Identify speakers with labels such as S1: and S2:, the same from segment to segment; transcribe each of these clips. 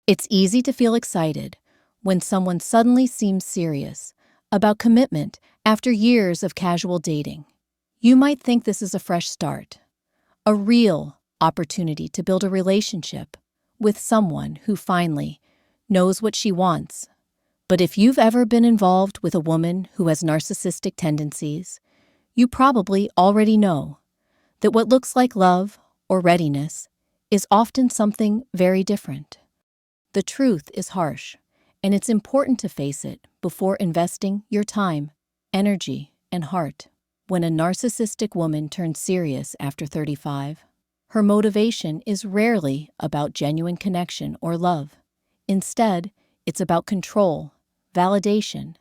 S1: It's easy to feel excited when someone suddenly seems serious about commitment after years of casual dating. You might think this is a fresh start, a real opportunity to build a relationship with someone who finally knows what she wants. But if you've ever been involved with a woman who has narcissistic tendencies, you probably already know that what looks like love or readiness is often something very different. The truth is harsh, and it's important to face it before investing your time, energy, and heart. When a narcissistic woman turns serious after 35, her motivation is rarely about genuine connection or love. Instead, it's about control, validation,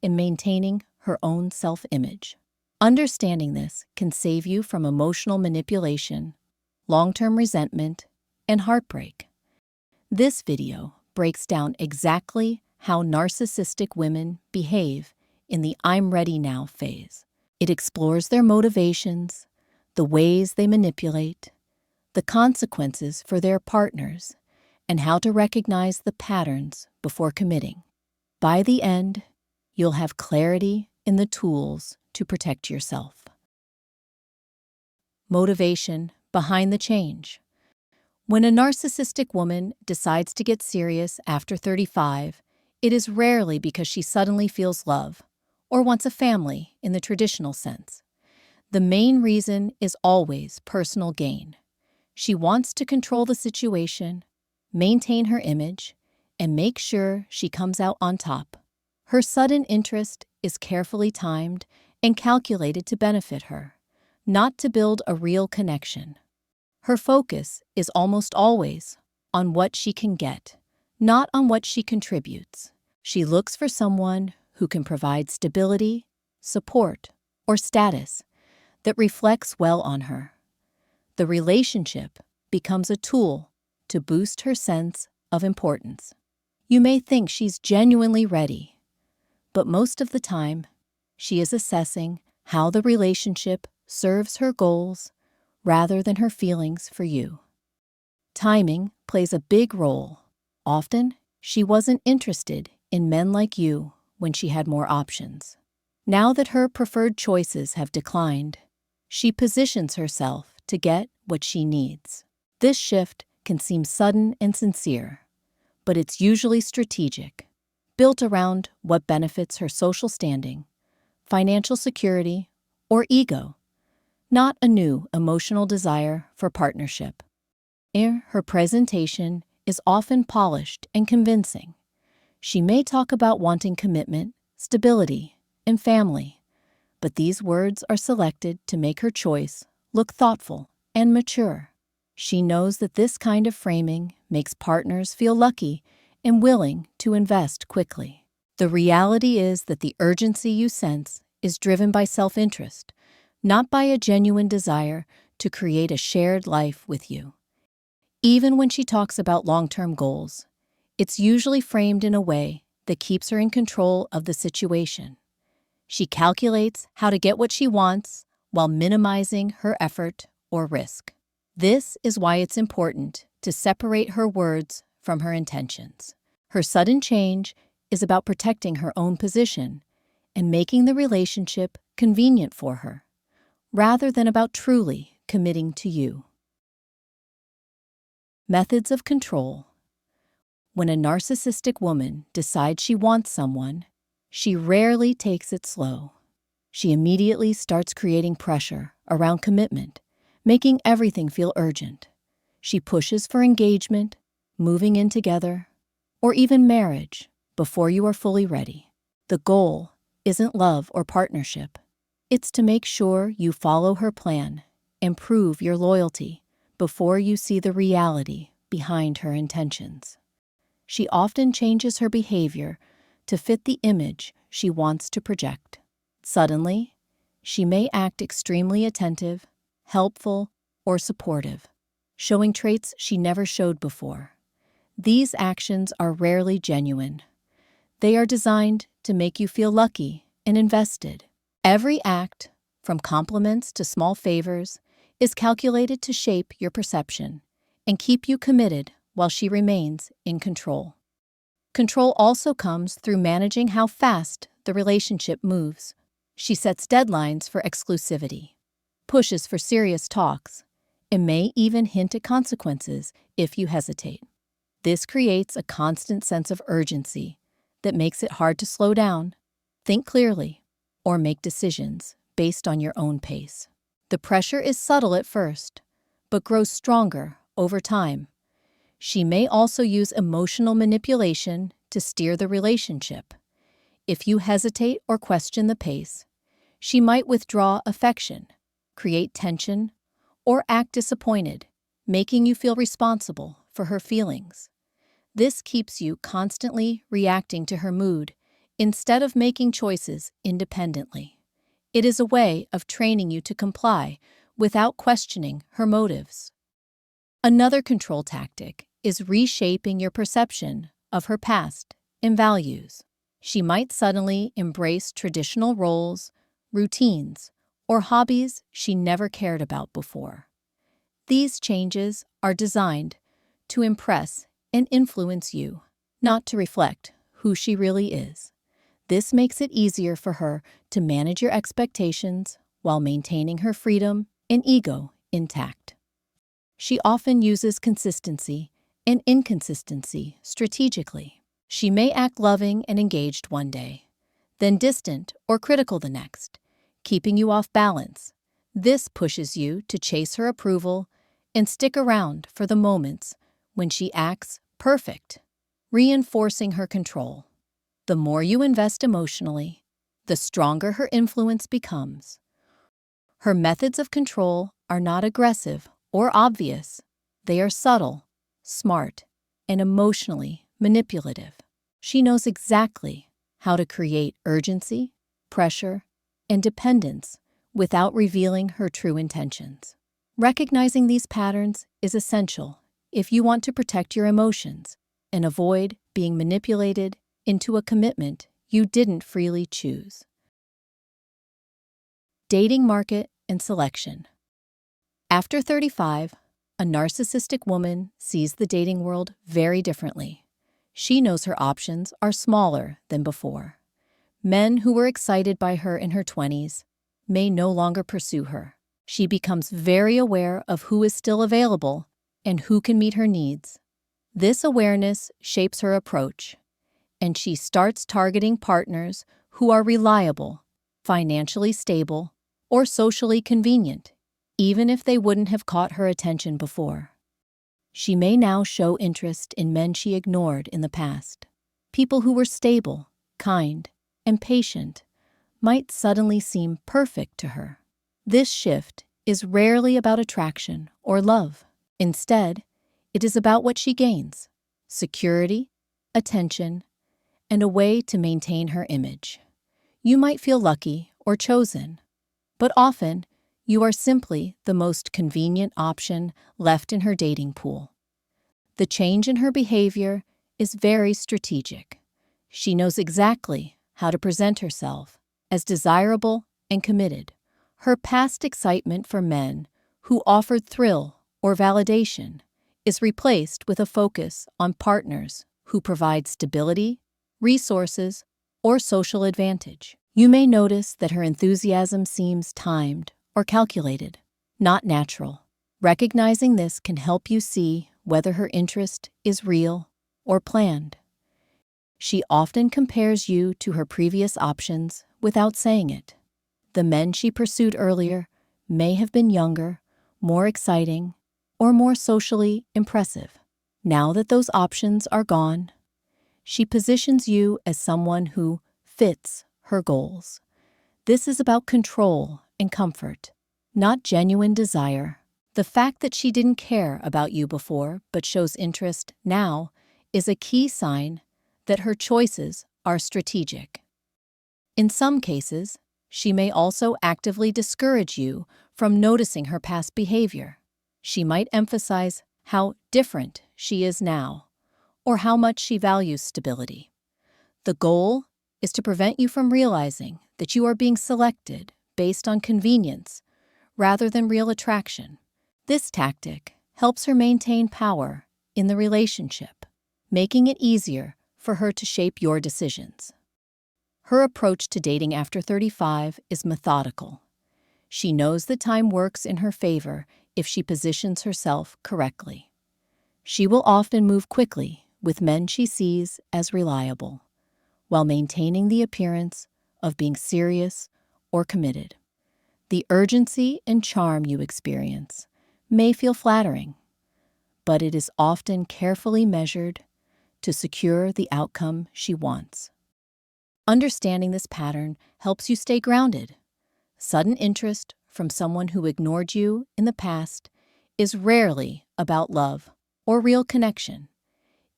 S1: and maintaining her own self-image. Understanding this can save you from emotional manipulation, long-term resentment, and heartbreak. This video breaks down exactly how narcissistic women behave in the "I'm ready now" phase. It explores their motivations, the ways they manipulate, the consequences for their partners, and how to recognize the patterns before committing. By the end, you'll have clarity in the tools to protect yourself. Motivation behind the change. When a narcissistic woman decides to get serious after 35, it is rarely because she suddenly feels love or wants a family in the traditional sense. The main reason is always personal gain. She wants to control the situation, maintain her image, and make sure she comes out on top. Her sudden interest is carefully timed and calculated to benefit her, not to build a real connection. Her focus is almost always on what she can get, not on what she contributes. She looks for someone who can provide stability, support, or status that reflects well on her. The relationship becomes a tool to boost her sense of importance. You may think she's genuinely ready, but most of the time, she is assessing how the relationship serves her goals rather than her feelings for you. Timing plays a big role. Often, she wasn't interested in men like you when she had more options. Now that her preferred choices have declined, she positions herself to get what she needs. This shift can seem sudden and sincere, but it's usually strategic, built around what benefits her social standing, financial security, or ego, not a new emotional desire for partnership. Her presentation is often polished and convincing. She may talk about wanting commitment, stability, and family, but these words are selected to make her choice look thoughtful and mature. She knows that this kind of framing makes partners feel lucky and willing to invest quickly. The reality is that the urgency you sense is driven by self-interest, not by a genuine desire to create a shared life with you. Even when she talks about long-term goals, it's usually framed in a way that keeps her in control of the situation. She calculates how to get what she wants while minimizing her effort or risk. This is why it's important to separate her words from her intentions. Her sudden change is about protecting her own position and making the relationship convenient for her, rather than about truly committing to you. Methods of control. When a narcissistic woman decides she wants someone, she rarely takes it slow. She immediately starts creating pressure around commitment, making everything feel urgent. She pushes for engagement, moving in together, or even marriage before you are fully ready. The goal isn't love or partnership. It's to make sure you follow her plan and prove your loyalty before you see the reality behind her intentions. She often changes her behavior to fit the image she wants to project. Suddenly, she may act extremely attentive, helpful, or supportive, showing traits she never showed before. These actions are rarely genuine. They are designed to make you feel lucky and invested. Every act, from compliments to small favors, is calculated to shape your perception and keep you committed while she remains in control. Control also comes through managing how fast the relationship moves. She sets deadlines for exclusivity, pushes for serious talks, and may even hint at consequences if you hesitate. This creates a constant sense of urgency that makes it hard to slow down, think clearly, or make decisions based on your own pace. The pressure is subtle at first, but grows stronger over time. She may also use emotional manipulation to steer the relationship. If you hesitate or question the pace, she might withdraw affection, create tension, or act disappointed, making you feel responsible for her feelings. This keeps you constantly reacting to her mood instead of making choices independently. It is a way of training you to comply without questioning her motives. Another control tactic is reshaping your perception of her past and values. She might suddenly embrace traditional roles, routines, or hobbies she never cared about before. These changes are designed to impress and influence you, not to reflect who she really is. This makes it easier for her to manage your expectations while maintaining her freedom and ego intact. She often uses consistency and inconsistency strategically. She may act loving and engaged one day, then distant or critical the next, keeping you off balance. This pushes you to chase her approval and stick around for the moments when she acts perfect, reinforcing her control. The more you invest emotionally, the stronger her influence becomes. Her methods of control are not aggressive or obvious. They are subtle, smart, and emotionally manipulative. She knows exactly how to create urgency, pressure, and dependence without revealing her true intentions. Recognizing these patterns is essential if you want to protect your emotions and avoid being manipulated into a commitment you didn't freely choose. Dating market and selection. After 35, a narcissistic woman sees the dating world very differently. She knows her options are smaller than before. Men who were excited by her in her 20s may no longer pursue her. She becomes very aware of who is still available and who can meet her needs. This awareness shapes her approach, and she starts targeting partners who are reliable, financially stable, or socially convenient, even if they wouldn't have caught her attention before. She may now show interest in men she ignored in the past. People who were stable, kind, and patient might suddenly seem perfect to her. This shift is rarely about attraction or love. Instead, it is about what she gains: security, attention, and a way to maintain her image. You might feel lucky or chosen, but often you are simply the most convenient option left in her dating pool. The change in her behavior is very strategic. She knows exactly how to present herself as desirable and committed. Her past excitement for men who offered thrill or validation is replaced with a focus on partners who provide stability, resources, or social advantage. You may notice that her enthusiasm seems timed or calculated, not natural. Recognizing this can help you see whether her interest is real or planned. She often compares you to her previous options without saying it. The men she pursued earlier may have been younger, more exciting, or more socially impressive. Now that those options are gone, she positions you as someone who fits her goals. This is about control and comfort, not genuine desire. The fact that she didn't care about you before but shows interest now is a key sign that her choices are strategic. In some cases, she may also actively discourage you from noticing her past behavior. She might emphasize how different she is now, or how much she values stability. The goal is to prevent you from realizing that you are being selected based on convenience rather than real attraction. This tactic helps her maintain power in the relationship, making it easier for her to shape your decisions. Her approach to dating after 35 is methodical. She knows that time works in her favor if she positions herself correctly. She will often move quickly with men she sees as reliable, while maintaining the appearance of being serious or committed. The urgency and charm you experience may feel flattering, but it is often carefully measured to secure the outcome she wants. Understanding this pattern helps you stay grounded. Sudden interest from someone who ignored you in the past is rarely about love or real connection.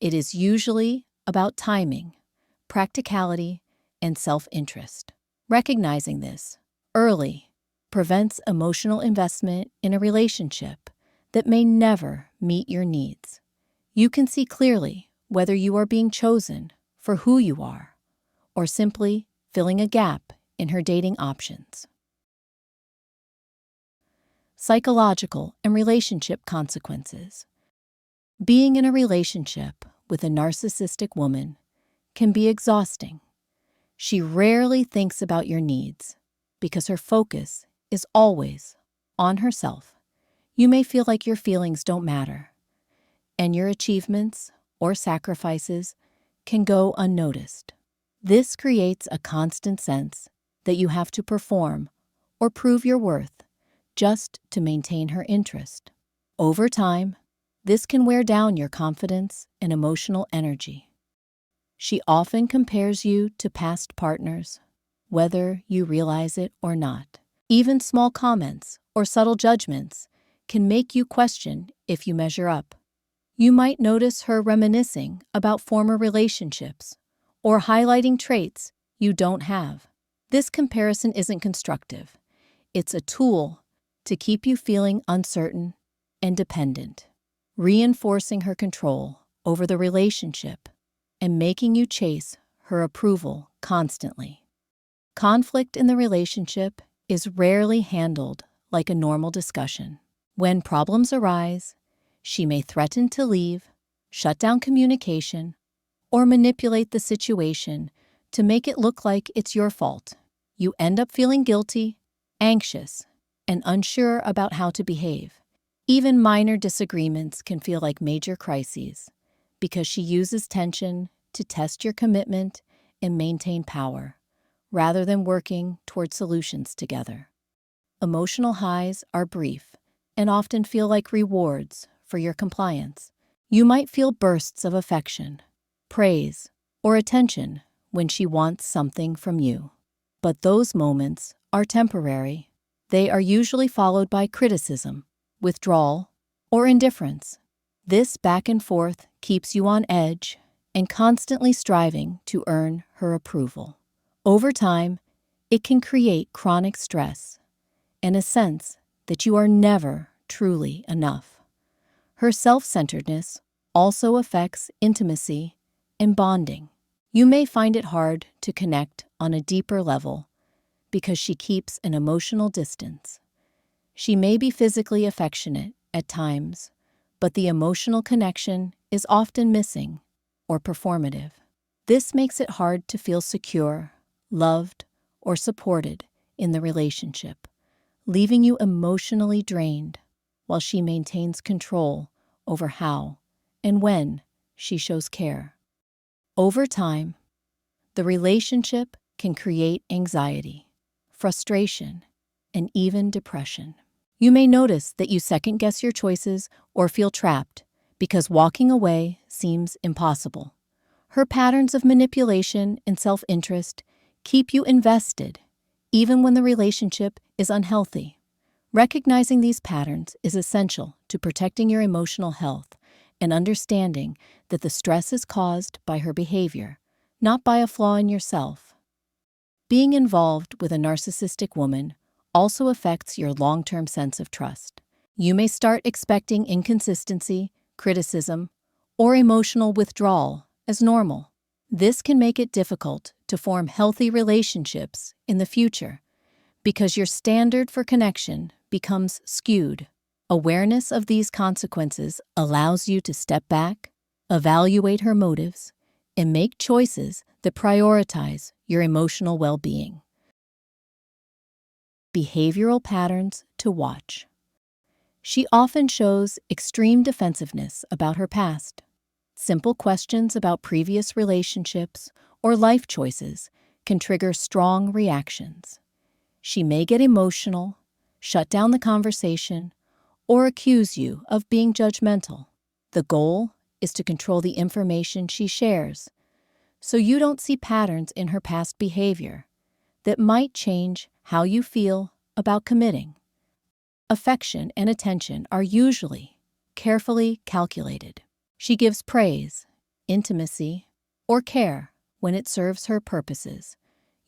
S1: It is usually about timing, practicality, and self-interest. Recognizing this early prevents emotional investment in a relationship that may never meet your needs. You can see clearly whether you are being chosen for who you are or simply filling a gap in her dating options. Psychological and relationship consequences. Being in a relationship with a narcissistic woman can be exhausting. She rarely thinks about your needs because her focus is always on herself. You may feel like your feelings don't matter, and your achievements or sacrifices can go unnoticed. This creates a constant sense that you have to perform or prove your worth just to maintain her interest. Over time, this can wear down your confidence and emotional energy. She often compares you to past partners, whether you realize it or not. Even small comments or subtle judgments can make you question if you measure up. You might notice her reminiscing about former relationships or highlighting traits you don't have. This comparison isn't constructive. It's a tool to keep you feeling uncertain and dependent, reinforcing her control over the relationship and making you chase her approval constantly. Conflict in the relationship is rarely handled like a normal discussion. When problems arise, she may threaten to leave, shut down communication, or manipulate the situation to make it look like it's your fault. You end up feeling guilty, anxious, and unsure about how to behave. Even minor disagreements can feel like major crises because she uses tension to test your commitment and maintain power, rather than working toward solutions together. Emotional highs are brief and often feel like rewards for your compliance. You might feel bursts of affection, praise, or attention when she wants something from you. But those moments are temporary. They are usually followed by criticism, withdrawal, or indifference. This back and forth keeps you on edge and constantly striving to earn her approval. Over time, it can create chronic stress and a sense that you are never truly enough. Her self-centeredness also affects intimacy and bonding. You may find it hard to connect on a deeper level because she keeps an emotional distance. She may be physically affectionate at times, but the emotional connection is often missing or performative. This makes it hard to feel secure, loved, or supported in the relationship, leaving you emotionally drained while she maintains control over how and when she shows care. Over time, the relationship can create anxiety, frustration, and even depression. You may notice that you second-guess your choices or feel trapped because walking away seems impossible. Her patterns of manipulation and self-interest keep you invested, even when the relationship is unhealthy. Recognizing these patterns is essential to protecting your emotional health and understanding that the stress is caused by her behavior, not by a flaw in yourself. Being involved with a narcissistic woman also affects your long-term sense of trust. You may start expecting inconsistency, criticism, or emotional withdrawal as normal. This can make it difficult to form healthy relationships in the future because your standard for connection becomes skewed. Awareness of these consequences allows you to step back, evaluate her motives, and make choices that prioritize your emotional well-being. Behavioral patterns to watch. She often shows extreme defensiveness about her past. Simple questions about previous relationships or life choices can trigger strong reactions. She may get emotional, shut down the conversation, or accuse you of being judgmental. The goal is to control the information she shares, so you don't see patterns in her past behavior that might change how you feel about committing. Affection and attention are usually carefully calculated. She gives praise, intimacy, or care when it serves her purposes.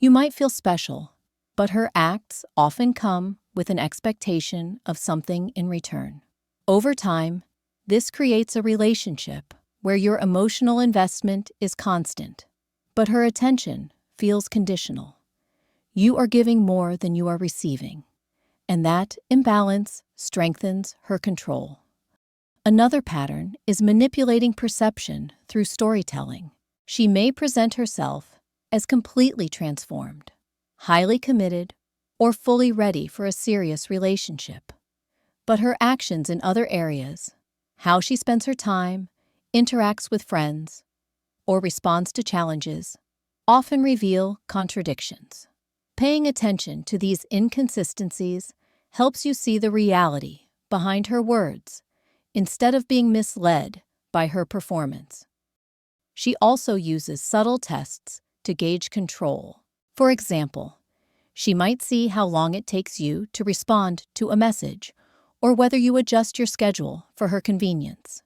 S1: You might feel special, but her acts often come with an expectation of something in return. Over time, this creates a relationship where your emotional investment is constant, but her attention feels conditional. You are giving more than you are receiving, and that imbalance strengthens her control. Another pattern is manipulating perception through storytelling. She may present herself as completely transformed, highly committed, or fully ready for a serious relationship. But her actions in other areas, how she spends her time, interacts with friends, or responds to challenges, often reveal contradictions. Paying attention to these inconsistencies helps you see the reality behind her words instead of being misled by her performance. She also uses subtle tests to gauge control. For example, she might see how long it takes you to respond to a message or whether you adjust your schedule for her convenience.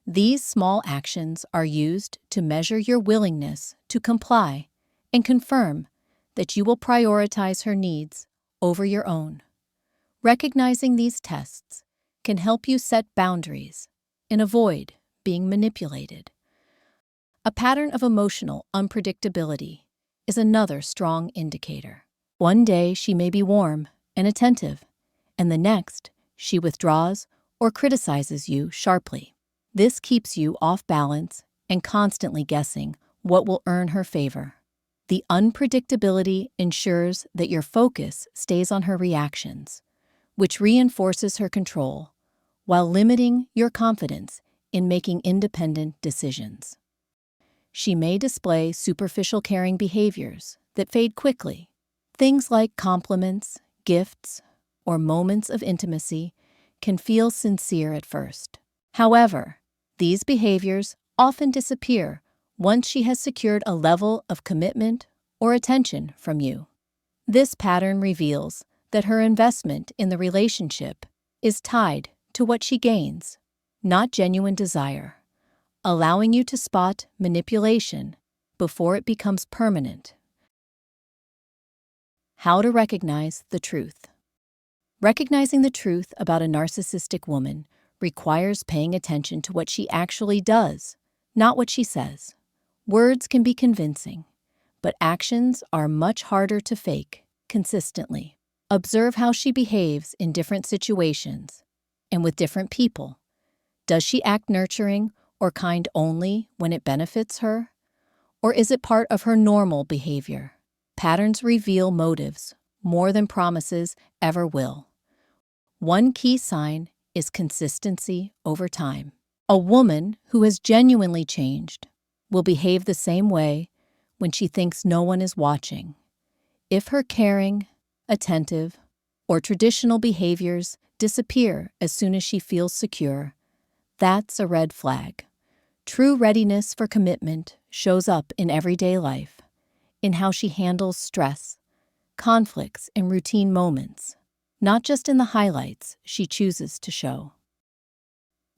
S1: These small actions are used to measure your willingness to comply and confirm that you will prioritize her needs over your own. Recognizing these tests can help you set boundaries and avoid being manipulated. A pattern of emotional unpredictability is another strong indicator. One day she may be warm and attentive, and the next she withdraws or criticizes you sharply. This keeps you off balance and constantly guessing what will earn her favor. The unpredictability ensures that your focus stays on her reactions, which reinforces her control while limiting your confidence in making independent decisions. She may display superficial caring behaviors that fade quickly. Things like compliments, gifts, or moments of intimacy can feel sincere at first. However, these behaviors often disappear once she has secured a level of commitment or attention from you. This pattern reveals that her investment in the relationship is tied to what she gains, not genuine desire, allowing you to spot manipulation before it becomes permanent. How to recognize the truth. Recognizing the truth about a narcissistic woman requires paying attention to what she actually does, not what she says. Words can be convincing, but actions are much harder to fake consistently. Observe how she behaves in different situations and with different people. Does she act nurturing or kind only when it benefits her? Or is it part of her normal behavior? Patterns reveal motives more than promises ever will. One key sign is consistency over time. A woman who has genuinely changed will behave the same way when she thinks no one is watching. If her caring, attentive, or traditional behaviors disappear as soon as she feels secure, that's a red flag. True readiness for commitment shows up in everyday life, in how she handles stress, conflicts, and routine moments, not just in the highlights she chooses to show.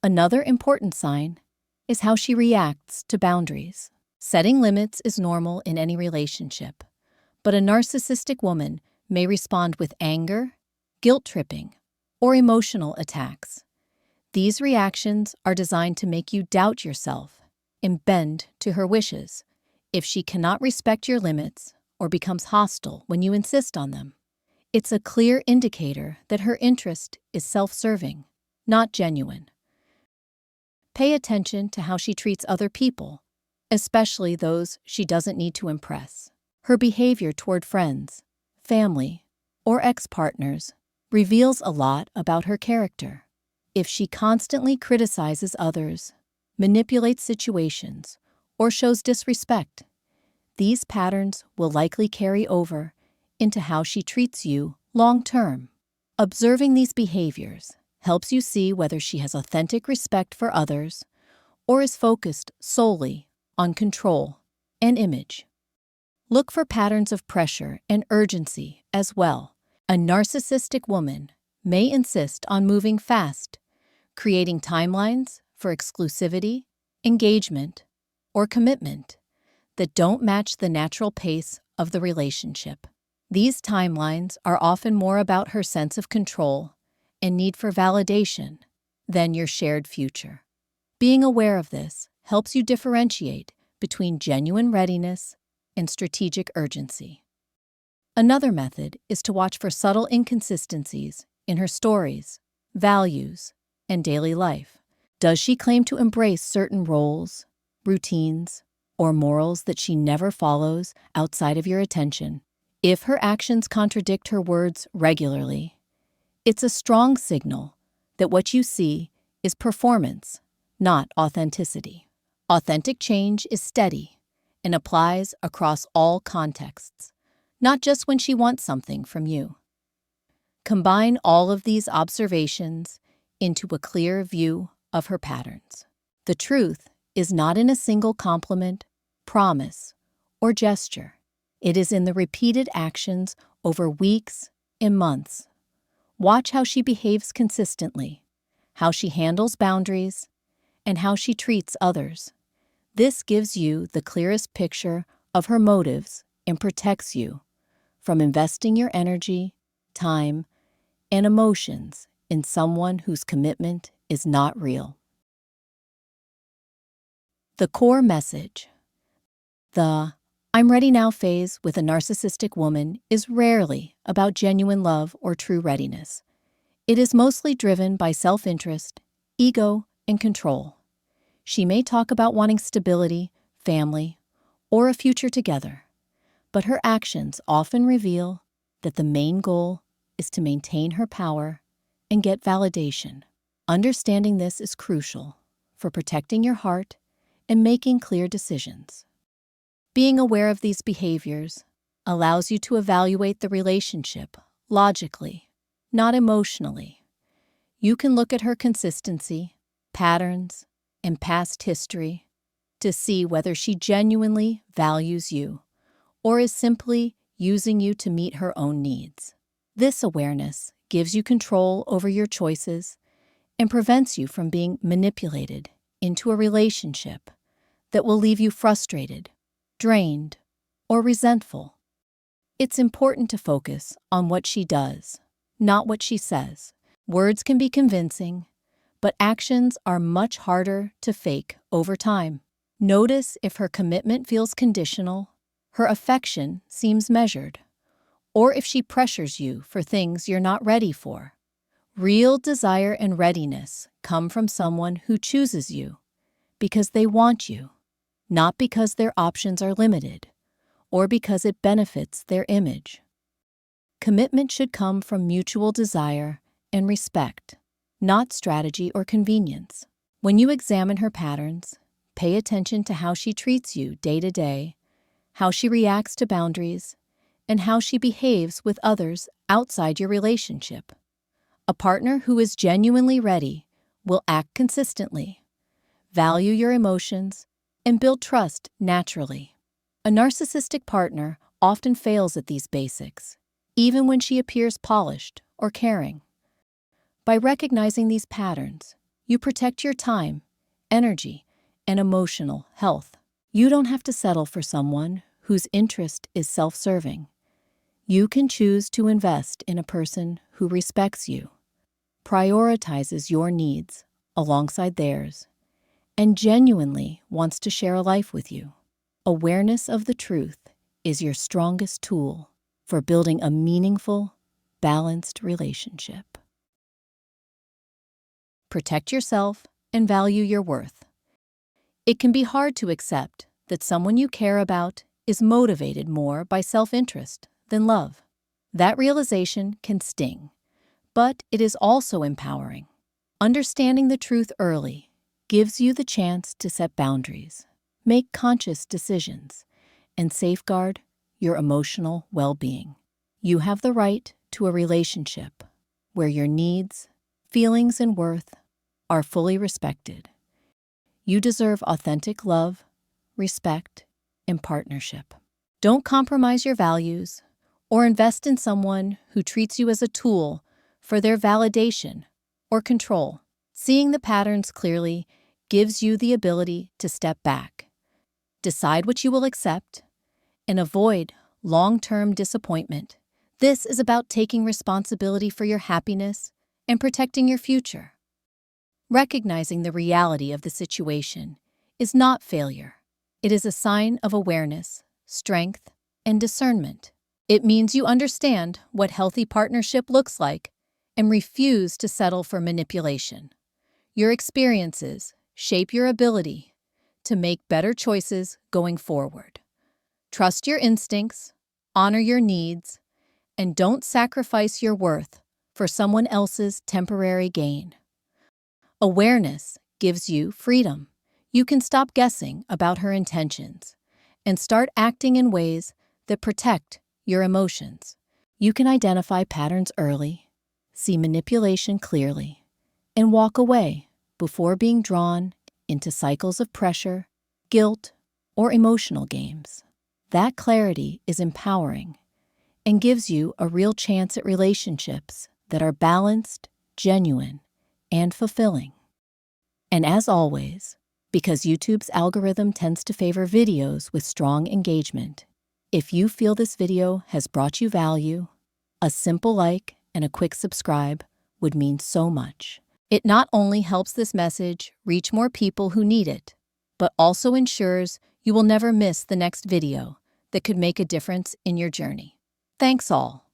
S1: Another important sign is how she reacts to boundaries. Setting limits is normal in any relationship, but a narcissistic woman may respond with anger, guilt-tripping, or emotional attacks. These reactions are designed to make you doubt yourself and bend to her wishes. If she cannot respect your limits or becomes hostile when you insist on them, it's a clear indicator that her interest is self-serving, not genuine. Pay attention to how she treats other people, especially those she doesn't need to impress. Her behavior toward friends, family, or ex-partners reveals a lot about her character. If she constantly criticizes others, manipulates situations, or shows disrespect, these patterns will likely carry over into how she treats you long-term. Observing these behaviors helps you see whether she has authentic respect for others or is focused solely on control and image. Look for patterns of pressure and urgency as well. A narcissistic woman may insist on moving fast, creating timelines for exclusivity, engagement, or commitment that don't match the natural pace of the relationship. These timelines are often more about her sense of control and need for validation than your shared future. Being aware of this helps you differentiate between genuine readiness and strategic urgency. Another method is to watch for subtle inconsistencies in her stories, values, and daily life. Does she claim to embrace certain roles, routines, or morals that she never follows outside of your attention? If her actions contradict her words regularly, it's a strong signal that what you see is performance, not authenticity. Authentic change is steady and applies across all contexts, not just when she wants something from you. Combine all of these observations into a clear view of her patterns. The truth is not in a single compliment, promise, or gesture. It is in the repeated actions over weeks and months. Watch how she behaves consistently, how she handles boundaries, and how she treats others. This gives you the clearest picture of her motives and protects you from investing your energy, time, and emotions in someone whose commitment is not real. The core message. The "I'm ready now" phase with a narcissistic woman is rarely about genuine love or true readiness. It is mostly driven by self-interest, ego, and control. She may talk about wanting stability, family, or a future together, but her actions often reveal that the main goal is to maintain her power and get validation. Understanding this is crucial for protecting your heart and making clear decisions. Being aware of these behaviors allows you to evaluate the relationship logically, not emotionally. You can look at her consistency, patterns, and past history to see whether she genuinely values you or is simply using you to meet her own needs. This awareness gives you control over your choices and prevents you from being manipulated into a relationship that will leave you frustrated, drained, or resentful. It's important to focus on what she does, not what she says. Words can be convincing, but actions are much harder to fake over time. Notice if her commitment feels conditional, her affection seems measured, or if she pressures you for things you're not ready for. Real desire and readiness come from someone who chooses you because they want you, not because their options are limited or because it benefits their image. Commitment should come from mutual desire and respect, not strategy or convenience. When you examine her patterns, pay attention to how she treats you day to day, how she reacts to boundaries, and how she behaves with others outside your relationship. A partner who is genuinely ready will act consistently, value your emotions, and build trust naturally. A narcissistic partner often fails at these basics, even when she appears polished or caring. By recognizing these patterns, you protect your time, energy, and emotional health. You don't have to settle for someone whose interest is self-serving. You can choose to invest in a person who respects you, prioritizes your needs alongside theirs, and genuinely wants to share a life with you. Awareness of the truth is your strongest tool for building a meaningful, balanced relationship. protect yourself, and value your worth. It can be hard to accept that someone you care about is motivated more by self-interest than love. That realization can sting, but it is also empowering. Understanding the truth early gives you the chance to set boundaries, make conscious decisions, and safeguard your emotional well-being. You have the right to a relationship where your needs, feelings, and worth are fully respected. You deserve authentic love, respect, and partnership. Don't compromise your values or invest in someone who treats you as a tool for their validation or control. Seeing the patterns clearly gives you the ability to step back, decide what you will accept, and avoid long-term disappointment. This is about taking responsibility for your happiness and protecting your future. Recognizing the reality of the situation is not failure. It is a sign of awareness, strength, and discernment. It means you understand what healthy partnership looks like and refuse to settle for manipulation. Your experiences shape your ability to make better choices going forward. Trust your instincts, honor your needs, and don't sacrifice your worth for someone else's temporary gain. Awareness gives you freedom. You can stop guessing about her intentions and start acting in ways that protect your emotions. You can identify patterns early, see manipulation clearly, and walk away before being drawn into cycles of pressure, guilt, or emotional games. That clarity is empowering and gives you a real chance at relationships that are balanced, genuine, and fulfilling. And as always, because YouTube's algorithm tends to favor videos with strong engagement, if you feel this video has brought you value, a simple like and a quick subscribe would mean so much. It not only helps this message reach more people who need it, but also ensures you will never miss the next video that could make a difference in your journey. Thanks all.